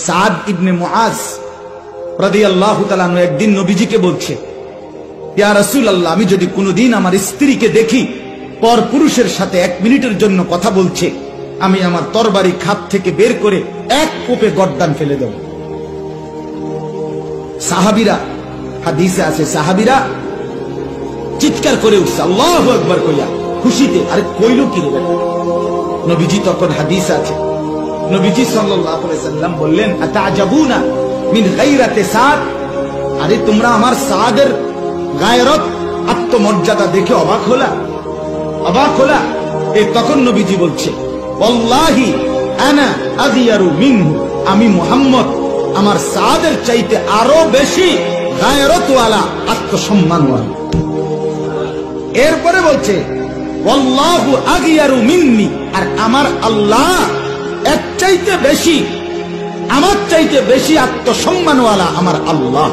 সাদ ইবনে মুআজ রাদিয়াল্লাহু তাআলা আনহু একদিন নবীজিকে বলছে, ইয়া রাসূলুল্লাহ, আমি যদি কোনোদিন আমার স্ত্রীকে দেখি পর পুরুষের সাথে 1 মিনিটের জন্য কথা বলছে, আমি আমার তরবারি খাপ থেকে বের করে এক কোপে গর্দান ফেলে দেব। সাহাবীরা, হাদিসে আছে, সাহাবীরা চিৎকার করে উঠছে আল্লাহু আকবার কইয়া খুশিতে। আরে কইলো কি রে? নবীজি তখন, হাদিস আছে, নবীজি সাল্লাল্লাহু আলাইহি সাল্লাম বললেন, আতাজাবুনা মিন গায়রাতি সাদ, আরে তোমরা আমার সাদের গায়রত, আত্মমর্যাদা দেখে অবাক হলা? অবাক হলা? তখন নবীজি বলছে, ওয়াল্লাহি আনা আগিয়ারু মিনহু, আমি মুহাম্মদ আমার সাদের চাইতে আরো বেশি গায়রতওয়ালা, আত্মসম্মানওয়ালা। এরপরে বলছে, ওয়াল্লাহু আগিয়ারু মিন্নি, আর আমার আল্লাহ এক চাইতে বেশি, আমার চাইতে বেশি আত্মসম্মানওয়ালা আমার আল্লাহ।